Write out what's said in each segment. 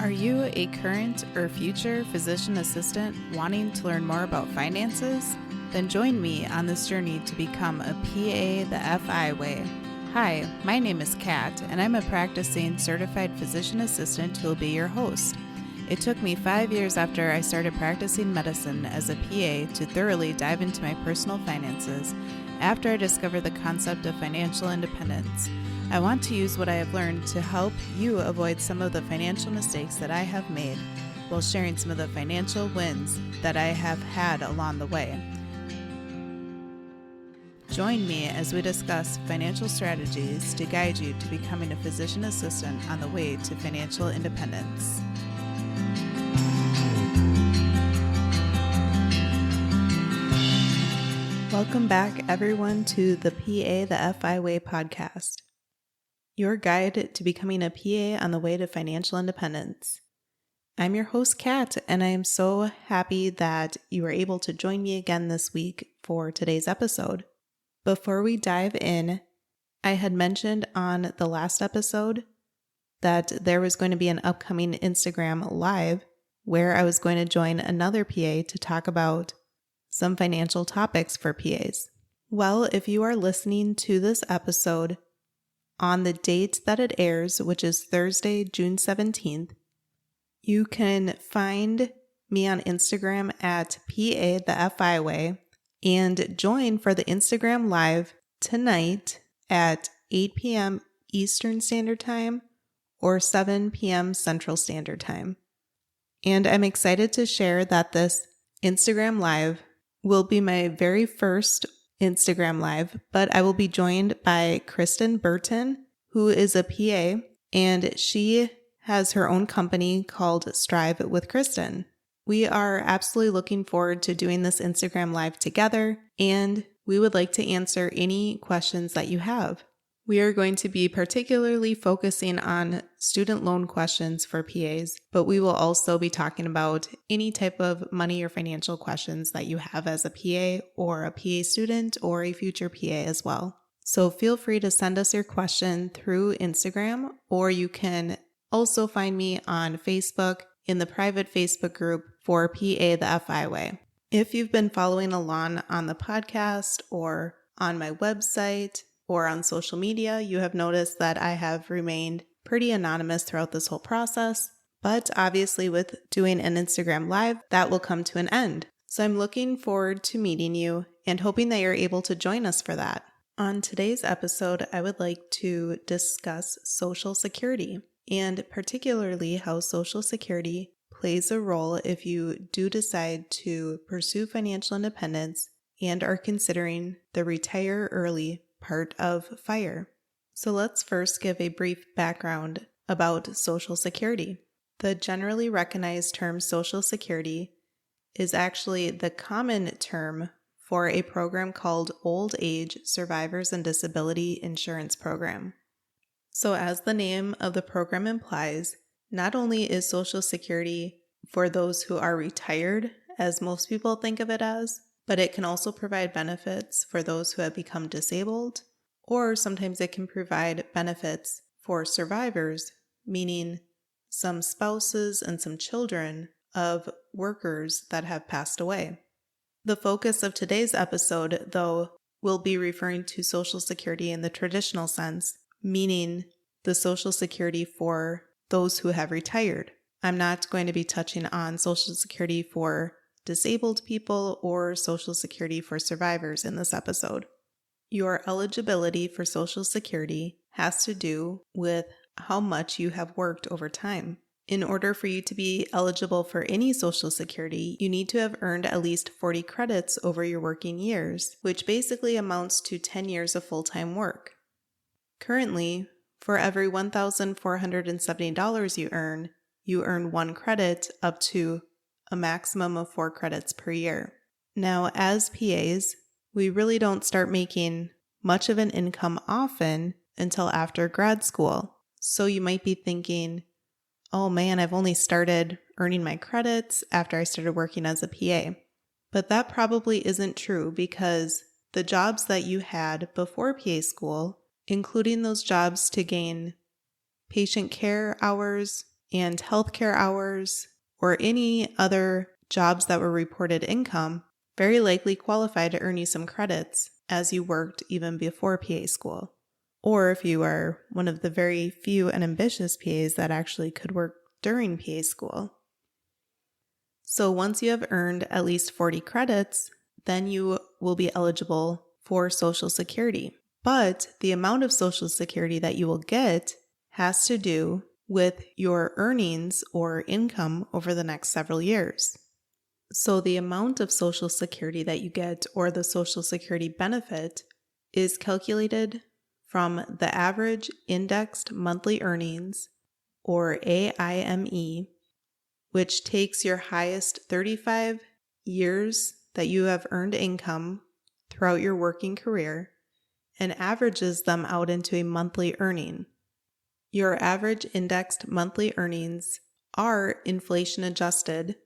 Are you a current or future physician assistant wanting to learn more about finances? Then join me on this journey to become a PA the FI way. Hi, my name is Kat, and I'm a practicing certified physician assistant who will be your host. It took me 5 years after I started practicing medicine as a PA to thoroughly dive into my personal finances after I discovered the concept of financial independence. I want to use what I have learned to help you avoid some of the financial mistakes that I have made while sharing some of the financial wins that I have had along the way. Join me as we discuss financial strategies to guide you to becoming a physician assistant on the way to financial independence. Welcome back, everyone, to the PA the FI Way podcast, your guide to becoming a PA on the way to financial independence. I'm your host, Kat, and I am so happy that you were able to join me again this week for today's episode. Before we dive in, I had mentioned on the last episode that there was going to be an upcoming Instagram Live where I was going to join another PA to talk about some financial topics for PAs. Well, if you are listening to this episode on the date that it airs, which is Thursday, June 17th, you can find me on Instagram at PA the FI Way and join for the Instagram Live tonight at 8 p.m. Eastern Standard Time or 7 p.m. Central Standard Time. And I'm excited to share that this Instagram Live will be my very first Instagram Live, but I will be joined by Kristen Burton, who is a PA, and she has her own company called Strive with Kristen. We are absolutely looking forward to doing this Instagram Live together, and we would like to answer any questions that you have. We are going to be particularly focusing on student loan questions for PAs, but we will also be talking about any type of money or financial questions that you have as a PA or a PA student or a future PA as well. So feel free to send us your question through Instagram, or you can also find me on Facebook in the private Facebook group for PA the FI Way. If you've been following along on the podcast or on my website, or on social media, you have noticed that I have remained pretty anonymous throughout this whole process, but obviously with doing an Instagram Live, that will come to an end. So I'm looking forward to meeting you and hoping that you're able to join us for that. On today's episode, I would like to discuss Social Security, and particularly how Social Security plays a role if you do decide to pursue financial independence and are considering the retire early part of FIRE. So let's first give a brief background about Social Security. The generally recognized term Social Security is actually the common term for a program called Old Age Survivors and Disability Insurance Program. So as the name of the program implies, not only is Social Security for those who are retired, as most people think of it as, but it can also provide benefits for those who have become disabled, or sometimes it can provide benefits for survivors, meaning some spouses and some children of workers that have passed away. The focus of today's episode, though, will be referring to Social Security in the traditional sense, meaning the Social Security for those who have retired. I'm not going to be touching on Social Security for disabled people or Social Security for survivors in this episode. Your eligibility for Social Security has to do with how much you have worked over time. In order for you to be eligible for any Social Security, you need to have earned at least 40 credits over your working years, which basically amounts to 10 years of full-time work. Currently, for every $1,470 you earn 1 credit up to a maximum of 4 credits per year. Now, as PAs, we really don't start making much of an income often until after grad school. So you might be thinking, oh man, I've only started earning my credits after I started working as a PA. But that probably isn't true, because the jobs that you had before PA school, including those jobs to gain patient care hours, and healthcare hours, or any other jobs that were reported income, very likely qualify to earn you some credits as you worked even before PA school. Or if you are one of the very few and ambitious PAs that actually could work during PA school. So once you have earned at least 40 credits, then you will be eligible for Social Security. But the amount of Social Security that you will get has to do with your earnings or income over the next several years. So the amount of Social Security that you get, or the Social Security benefit, is calculated from the average indexed monthly earnings, or AIME, which takes your highest 35 years that you have earned income throughout your working career and averages them out into a monthly earning. Your average indexed monthly earnings are inflation adjusted,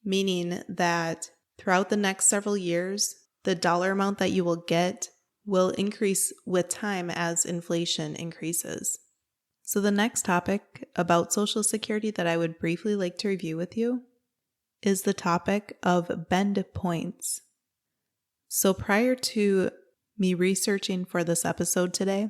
meaning that throughout the next several years, the dollar amount that you will get will increase with time as inflation increases. So the next topic about Social Security that I would briefly like to review with you is the topic of bend points. So prior to me researching for this episode today,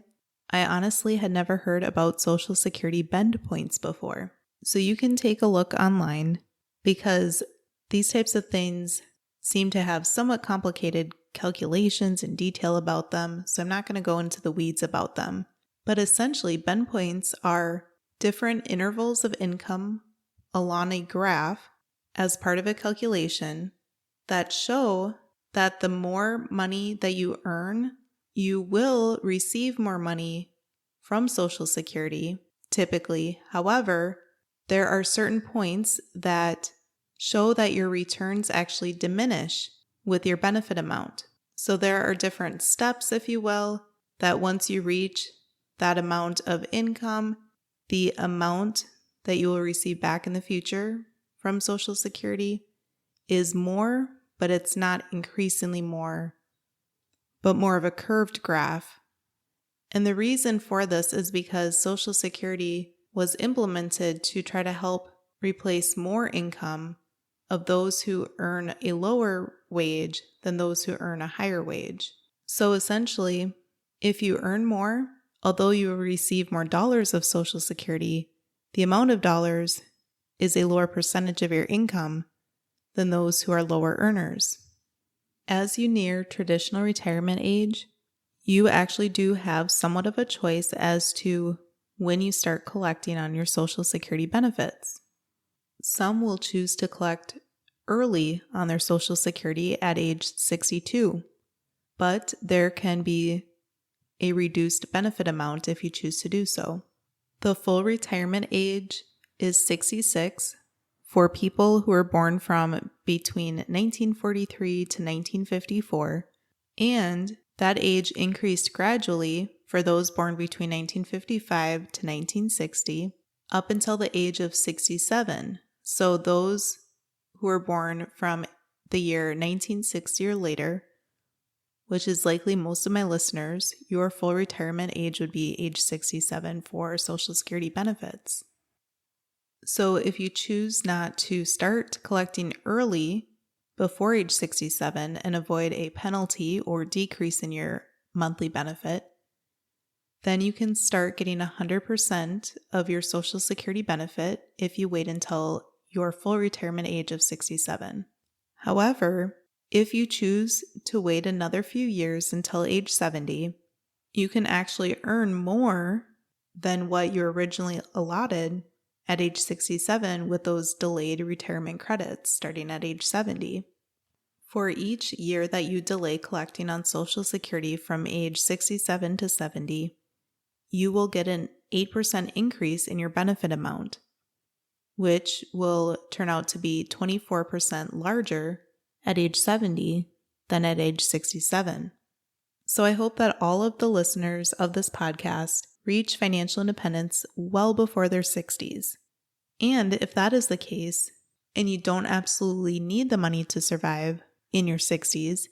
I honestly had never heard about Social Security bend points before. So you can take a look online because these types of things seem to have somewhat complicated calculations and detail about them, so I'm not going to go into the weeds about them. But essentially, bend points are different intervals of income along a graph as part of a calculation that show that the more money that you earn, you will receive more money from Social Security, typically. However, there are certain points that show that your returns actually diminish with your benefit amount. So there are different steps, if you will, that once you reach that amount of income, the amount that you will receive back in the future from Social Security is more, but it's not increasingly more, but more of a curved graph. And the reason for this is because Social Security was implemented to try to help replace more income of those who earn a lower wage than those who earn a higher wage. So essentially, if you earn more, although you will receive more dollars of Social Security, the amount of dollars is a lower percentage of your income than those who are lower earners. As you near traditional retirement age, you actually do have somewhat of a choice as to when you start collecting on your Social Security benefits. Some will choose to collect early on their Social Security at age 62, but there can be a reduced benefit amount if you choose to do so. The full retirement age is 66 for people who were born from between 1943 to 1954, and that age increased gradually for those born between 1955 to 1960 up until the age of 67. So those who were born from the year 1960 or later, which is likely most of my listeners, your full retirement age would be age 67 for Social Security benefits. So if you choose not to start collecting early before age 67 and avoid a penalty or decrease in your monthly benefit, then you can start getting 100% of your Social Security benefit if you wait until your full retirement age of 67. However, if you choose to wait another few years until age 70, you can actually earn more than what you originally allotted at age 67 with those delayed retirement credits starting at age 70. For each year that you delay collecting on Social Security from age 67 to 70, you will get an 8% increase in your benefit amount, which will turn out to be 24% larger at age 70 than at age 67. So I hope that all of the listeners of this podcast reach financial independence well before their 60s. And if that is the case, and you don't absolutely need the money to survive in your 60s,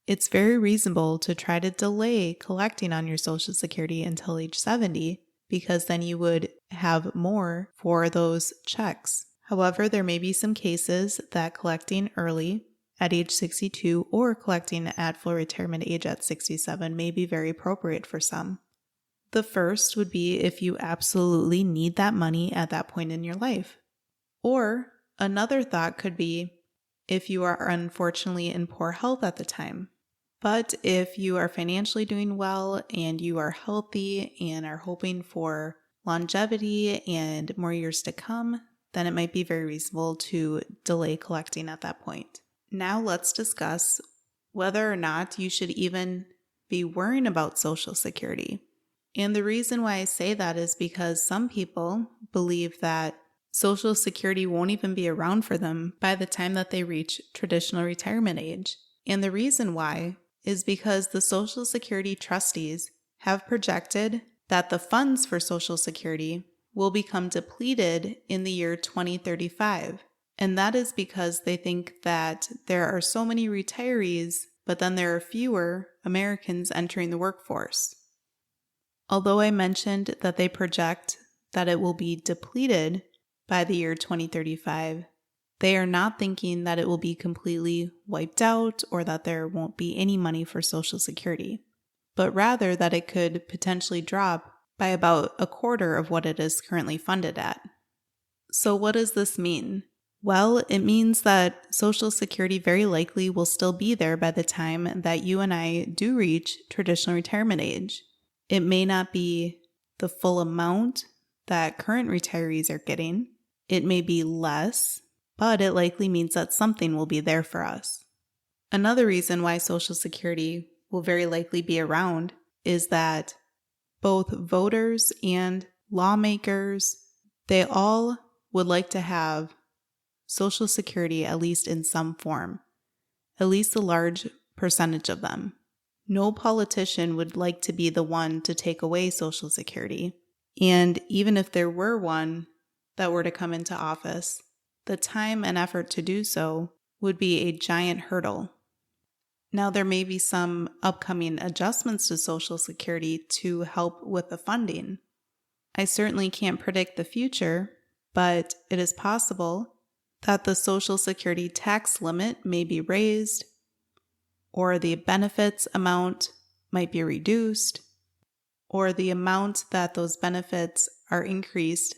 it's very reasonable to try to delay collecting on your Social Security until age 70 because then you would have more for those checks. However, there may be some cases that collecting early at age 62 or collecting at full retirement age at 67 may be very appropriate for some. The first would be if you absolutely need that money at that point in your life. Or another thought could be if you are unfortunately in poor health at the time. But if you are financially doing well and you are healthy and are hoping for longevity and more years to come, then it might be very reasonable to delay collecting at that point. Now let's discuss whether or not you should even be worrying about Social Security. And the reason why I say that is because some people believe that Social Security won't even be around for them by the time that they reach traditional retirement age. And the reason why is because the Social Security trustees have projected that the funds for Social Security will become depleted in the year 2035. And that is because they think that there are so many retirees, but then there are fewer Americans entering the workforce. Although I mentioned that they project that it will be depleted by the year 2035, they are not thinking that it will be completely wiped out or that there won't be any money for Social Security, but rather that it could potentially drop by about a quarter of what it is currently funded at. So what does this mean? Well, it means that Social Security very likely will still be there by the time that you and I do reach traditional retirement age. It may not be the full amount that current retirees are getting. It may be less, but it likely means that something will be there for us. Another reason why Social Security will very likely be around is that both voters and lawmakers, they all would like to have Social Security at least in some form, at least a large percentage of them. No politician would like to be the one to take away Social Security. And even if there were one that were to come into office, the time and effort to do so would be a giant hurdle. Now, there may be some upcoming adjustments to Social Security to help with the funding. I certainly can't predict the future, but it is possible that the Social Security tax limit may be raised, or the benefits amount might be reduced, or the amount that those benefits are increased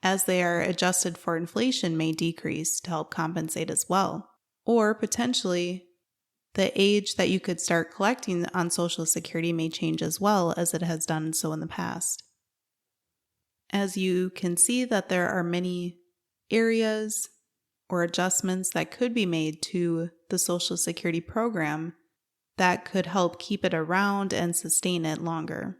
as they are adjusted for inflation may decrease to help compensate as well. Or potentially, the age that you could start collecting on Social Security may change as well as it has done so in the past. As you can see that there are many areas or adjustments that could be made to the Social Security program that could help keep it around and sustain it longer.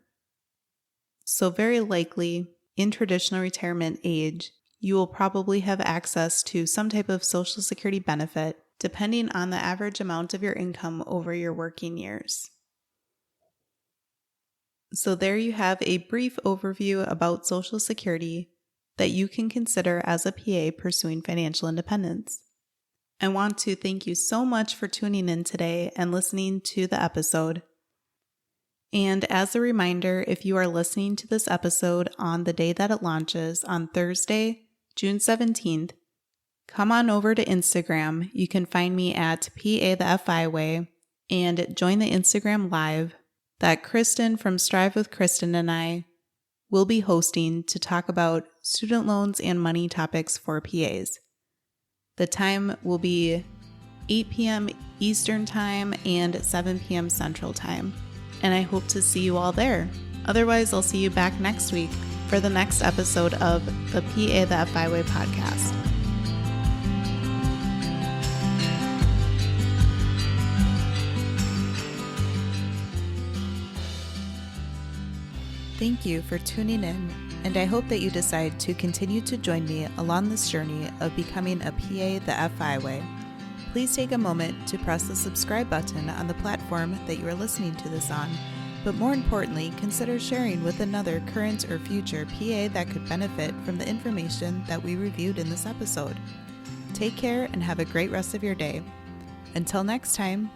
So very likely, in traditional retirement age, you will probably have access to some type of Social Security benefit depending on the average amount of your income over your working years. So there you have a brief overview about Social Security that you can consider as a PA pursuing financial independence. I want to thank you so much for tuning in today and listening to the episode. And as a reminder, if you are listening to this episode on the day that it launches on Thursday, June 17th, come on over to Instagram. You can find me at PA the FI Way and join the Instagram Live that Kristen from Strive with Kristen and I will be hosting to talk about student loans and money topics for PAs. The time will be 8 p.m. Eastern Time and 7 p.m. Central Time, and I hope to see you all there. Otherwise, I'll see you back next week for the next episode of the PA the FI Way podcast. Thank you for tuning in, and I hope that you decide to continue to join me along this journey of becoming a PA the FI Way. Please take a moment to press the subscribe button on the platform that you are listening to this on, but more importantly, consider sharing with another current or future PA that could benefit from the information that we reviewed in this episode. Take care and have a great rest of your day. Until next time,